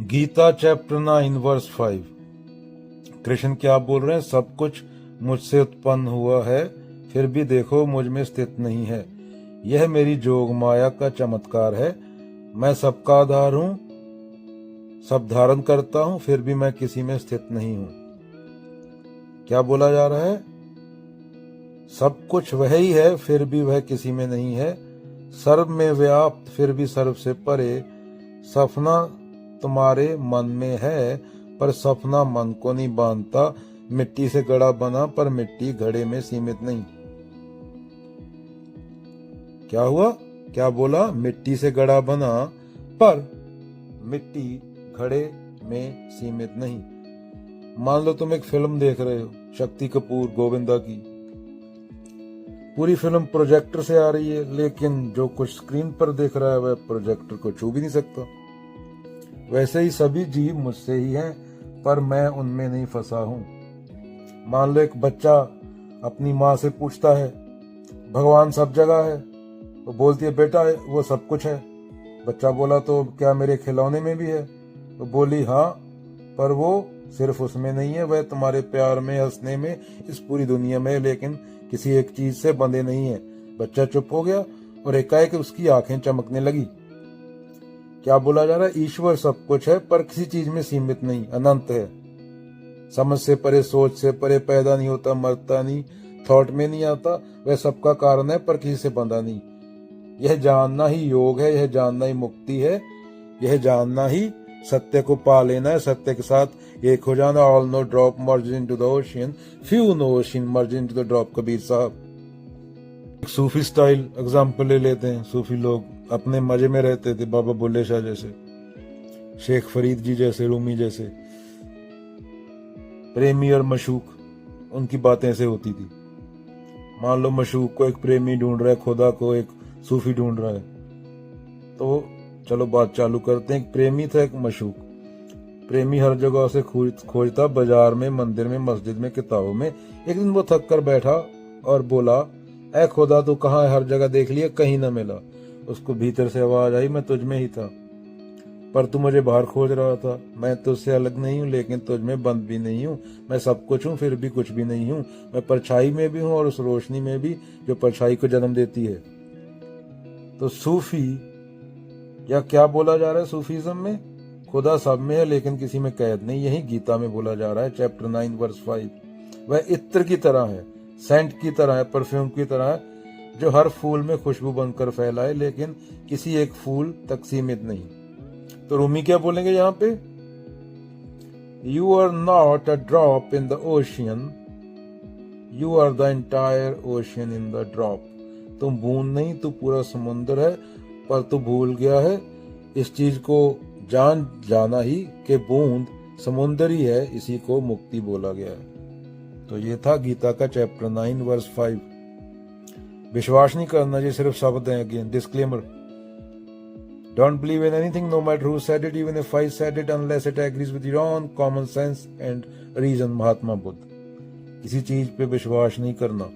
Gita chapter 9 verse 5। Krishna क्या बोल रहे हैं? सब कुछ मुझसे उत्पन्न हुआ है, फिर भी देखो मुझ में स्थित नहीं है। यह मेरी जोग माया का चमत्कार है। मैं सबका आधार हूं, सब धारण करता हूं, फिर भी मैं किसी में स्थित नहीं हूं। क्या बोला जा रहा है? सब कुछ वह ही है, फिर भी वह किसी में नहीं है। सर्व में व्याप्त, फिर भी सर्व से परे। सपना तुम्हारे मन में है, पर सपना मन को नहीं बांधता। मिट्टी से घड़ा बना, पर मिट्टी घड़े में सीमित नहीं। क्या हुआ? क्या बोला? मिट्टी से घड़ा बना, पर मिट्टी घड़े में सीमित नहीं। मान लो तुम एक फिल्म देख रहे हो, शक्ति कपूर गोविंदा की। पूरी फिल्म प्रोजेक्टर से आ रही है, लेकिन जो कुछ स्क्रीन पर देख रहा है वह प्रोजेक्टर को छू भी नहीं सकता। वैसे ही सभी जीव मुझसे ही हैं, पर मैं उनमें नहीं फंसा हूं। मान लो एक बच्चा अपनी माँ से पूछता है, भगवान सब जगह है? वो बोलती है, बेटा वो सब कुछ है। बच्चा बोला, तो क्या मेरे खिलौने में भी है? तो बोली, हाँ, पर वो सिर्फ उसमें नहीं है, वह तुम्हारे प्यार में, हंसने में, इस पूरी दुनिया में, लेकिन किसी एक चीज से बंधे नहीं है। बच्चा चुप हो गया और एकाएक उसकी आंखें चमकने लगी। क्या बोला जा रहा है? ईश्वर सब कुछ है, पर किसी चीज में सीमित नहीं, अनंत है। समझ से परे, सोच से परे, पैदा नहीं होता, मरता नहीं, थॉट में नहीं आता। वह सबका कारण है, पर किसी से बंधा नहीं। यह जानना ही योग है, यह जानना ही मुक्ति है, यह जानना ही सत्य को पा लेना है, सत्य के साथ एक हो जाना। All know drop merge into the ocean, few know ocean merge into the drop. Kabir Sahab. सूफी स्टाइल एग्जाम्पल ले लेते हैं। सूफी लोग अपने मजे में रहते थे, बाबा बुल्ले शाह जैसे, शेख फरीद जी जैसे, रूमी जैसे। प्रेमी और मशूक, उनकी बातें ऐसे होती थी। मान लो मशूक को एक प्रेमी ढूंढ रहा है, खुदा को एक सूफी ढूंढ रहा है, तो चलो बात चालू करते हैं। एक प्रेमी था, एक मशूक। प्रेमी हर जगह से खोजता, बाजार में, मंदिर में, मस्जिद में, किताबों में। एक दिन वो थक कर बैठा और बोला, ऐ खुदा तू कहाँ है? हर जगह देख लिया, कहीं न मिला। उसको भीतर से आवाज आई, मैं तुझ में ही था, पर तू मुझे बाहर खोज रहा था। मैं तुझसे अलग नहीं हूँ, लेकिन तुझ में बंद भी नहीं हूँ। मैं सब कुछ हूँ, फिर भी कुछ भी नहीं हूँ। मैं परछाई में भी हूँ और उस रोशनी में भी जो परछाई को जन्म देती है। तो सूफी, या क्या बोला जा रहा है सूफीज्म में? खुदा सब में है, लेकिन किसी में कैद नहीं। यही गीता में बोला जा रहा है, चैप्टर 9 वर्स 5। वह इत्र की तरह है, सेंट की तरह है, परफ्यूम की तरह है, जो हर फूल में खुशबू बनकर फैलाए, लेकिन किसी एक फूल तक सीमित नहीं। तो रूमी क्या बोलेंगे यहाँ पे? You are not a drop in the ocean, you are the entire ocean in the drop. तुम बूंद नहीं, तू पूरा समुद्र है, पर तू भूल गया है इस चीज को जाना ही कि बूंद समुद्र ही है। इसी को मुक्ति बोला गया है। तो ये था गीता का चैप्टर 9 वर्स 5। विश्वास नहीं करना, ये सिर्फ शब्द हैं। Again disclaimer, don't believe in anything no matter who said it, even if I said it, unless it agrees with your own common sense and reason. Mahatma Buddha. किसी चीज पे विश्वास नहीं करना।